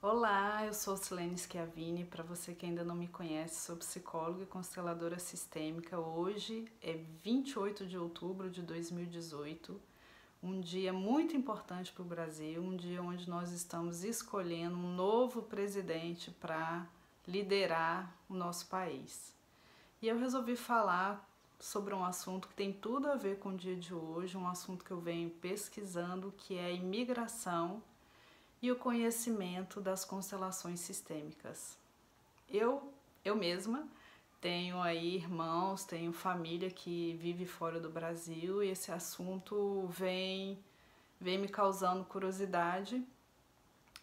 Olá, eu sou Silene Schiavini. Para você que ainda não me conhece, sou psicóloga e consteladora sistêmica. Hoje é 28 de outubro de 2018, um dia muito importante para o Brasil, um dia onde nós estamos escolhendo um novo presidente para liderar o nosso país. E eu resolvi falar sobre um assunto que tem tudo a ver com o dia de hoje, um assunto que eu venho pesquisando, que é a imigração e o conhecimento das constelações sistêmicas. Eu mesma tenho aí irmãos, tenho família que vive fora do Brasil e esse assunto vem me causando curiosidade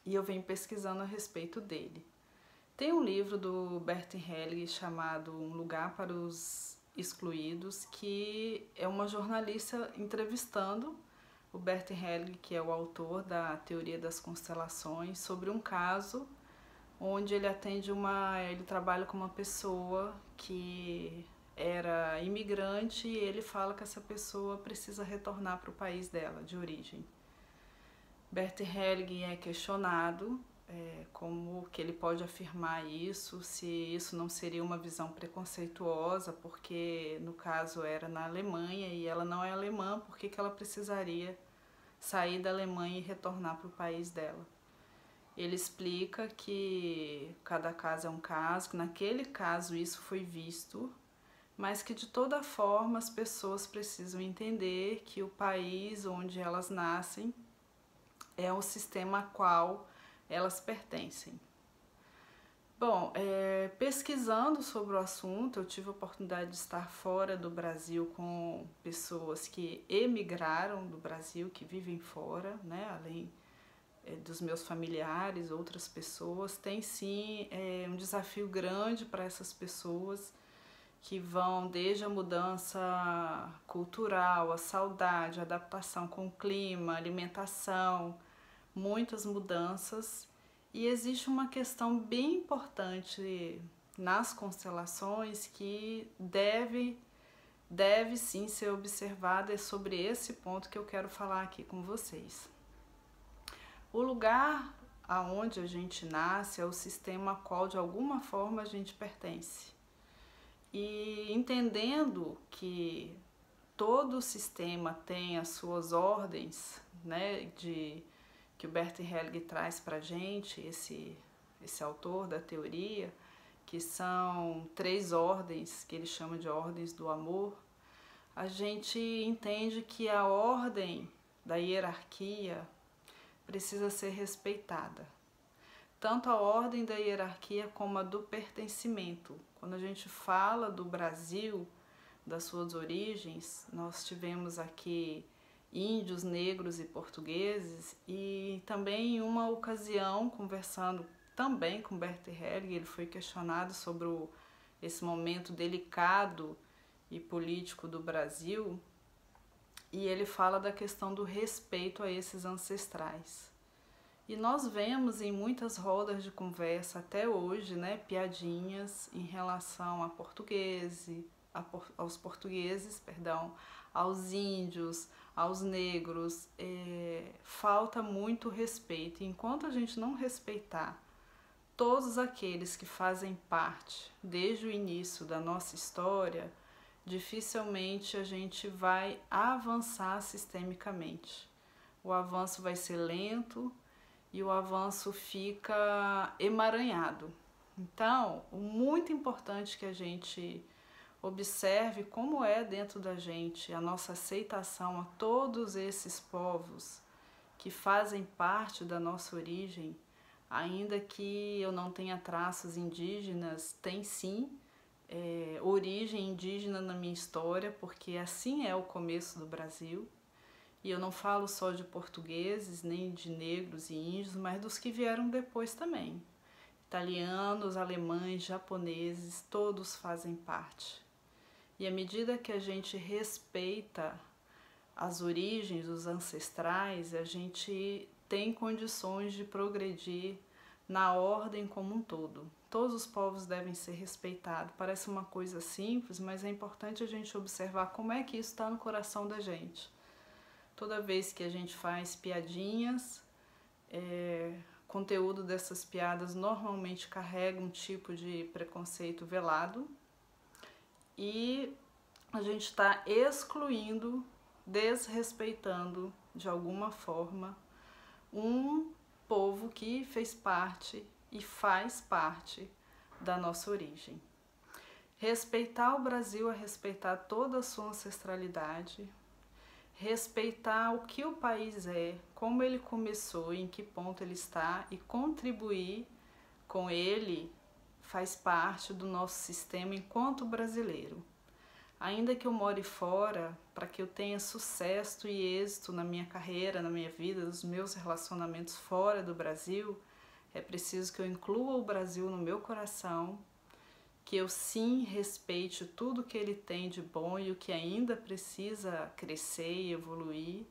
e eu venho pesquisando a respeito dele. Tem um livro do Bert Hellinger chamado Um Lugar para os Excluídos, que é uma jornalista entrevistando o Bert Hellinger, que é o autor da teoria das constelações, sobre um caso onde ele trabalha com uma pessoa que era imigrante e ele fala que essa pessoa precisa retornar para o país dela, de origem. Bert Hellinger é questionado como que ele pode afirmar isso, se isso não seria uma visão preconceituosa, porque no caso era na Alemanha e ela não é alemã, por que ela precisaria sair da Alemanha e retornar para o país dela? Ele explica que cada caso é um caso, que naquele caso isso foi visto, mas que de toda forma as pessoas precisam entender que o país onde elas nascem é o sistema a qual elas pertencem. Bom, pesquisando sobre o assunto, eu tive a oportunidade de estar fora do Brasil com pessoas que emigraram do Brasil, que vivem fora, né? Além dos meus familiares, outras pessoas. Tem sim um desafio grande para essas pessoas que vão desde a mudança cultural, a saudade, a adaptação com o clima, alimentação, muitas mudanças. E existe uma questão bem importante nas constelações que deve sim ser observada. É sobre esse ponto que eu quero falar aqui com vocês. O lugar aonde a gente nasce é o sistema a qual de alguma forma a gente pertence. E entendendo que todo o sistema tem as suas ordens, né, que o Bert Hellinger traz para a gente, esse autor da teoria, que são 3 ordens, que ele chama de ordens do amor, a gente entende que a ordem da hierarquia precisa ser respeitada. Tanto a ordem da hierarquia como a do pertencimento. Quando a gente fala do Brasil, das suas origens, nós tivemos aqui índios, negros e portugueses, e também em uma ocasião, conversando também com Bert Hellinger, ele foi questionado sobre esse momento delicado e político do Brasil, e ele fala da questão do respeito a esses ancestrais. E nós vemos em muitas rodas de conversa até hoje, né, piadinhas em relação aos portugueses, aos índios, aos negros. Falta muito respeito. Enquanto a gente não respeitar todos aqueles que fazem parte desde o início da nossa história, dificilmente a gente vai avançar sistemicamente. O avanço vai ser lento e o avanço fica emaranhado. Então, o muito importante que a gente observe como é dentro da gente a nossa aceitação a todos esses povos que fazem parte da nossa origem, ainda que eu não tenha traços indígenas, tem sim origem indígena na minha história, porque assim é o começo do Brasil. E eu não falo só de portugueses, nem de negros e índios, mas dos que vieram depois também. Italianos, alemães, japoneses, todos fazem parte. E à medida que a gente respeita as origens, os ancestrais, a gente tem condições de progredir na ordem como um todo. Todos os povos devem ser respeitados. Parece uma coisa simples, mas é importante a gente observar como é que isso está no coração da gente. Toda vez que a gente faz piadinhas conteúdo dessas piadas normalmente carrega um tipo de preconceito velado e a gente está excluindo, desrespeitando de alguma forma um povo que fez parte e faz parte da nossa origem. Respeitar o Brasil é respeitar toda a sua ancestralidade, respeitar o que o país é, como ele começou, em que ponto ele está e contribuir com ele faz parte do nosso sistema enquanto brasileiro. Ainda que eu more fora, para que eu tenha sucesso e êxito na minha carreira, na minha vida, nos meus relacionamentos fora do Brasil, é preciso que eu inclua o Brasil no meu coração, que eu sim respeite tudo que ele tem de bom e o que ainda precisa crescer e evoluir,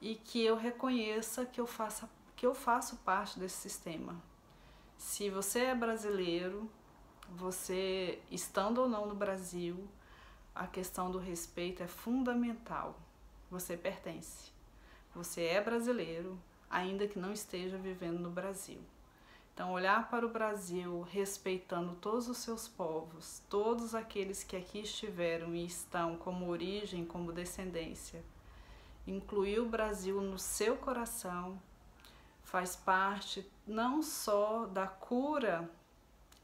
e que eu reconheça que eu faço parte desse sistema. Se você é brasileiro, você estando ou não no Brasil, a questão do respeito é fundamental. Você pertence. Você é brasileiro, ainda que não esteja vivendo no Brasil. Então, olhar para o Brasil respeitando todos os seus povos, todos aqueles que aqui estiveram e estão como origem, como descendência, incluir o Brasil no seu coração, faz parte não só da cura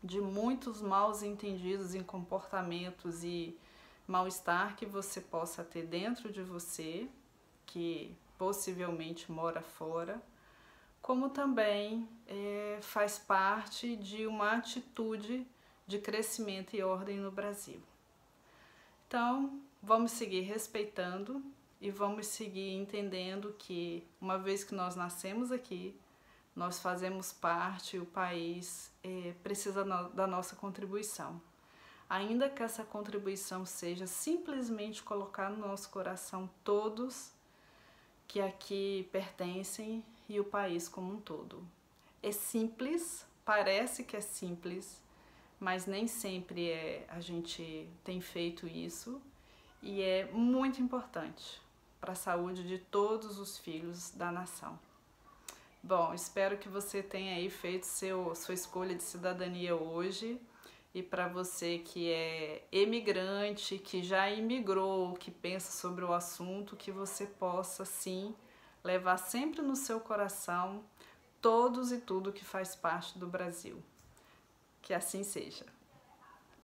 de muitos maus entendidos em comportamentos e mal-estar que você possa ter dentro de você, que possivelmente mora fora, como também faz parte de uma atitude de crescimento e ordem no Brasil. Então, vamos seguir respeitando e vamos seguir entendendo que, uma vez que nós nascemos aqui, nós fazemos parte, o país precisa da nossa contribuição. Ainda que essa contribuição seja simplesmente colocar no nosso coração todos que aqui pertencem e o país como um todo. É simples, parece que é simples, mas nem sempre a gente tem feito isso e é muito importante para a saúde de todos os filhos da nação. Bom, espero que você tenha aí feito sua escolha de cidadania hoje. E para você que é imigrante, que já imigrou, que pensa sobre o assunto, que você possa sim levar sempre no seu coração todos e tudo que faz parte do Brasil. Que assim seja.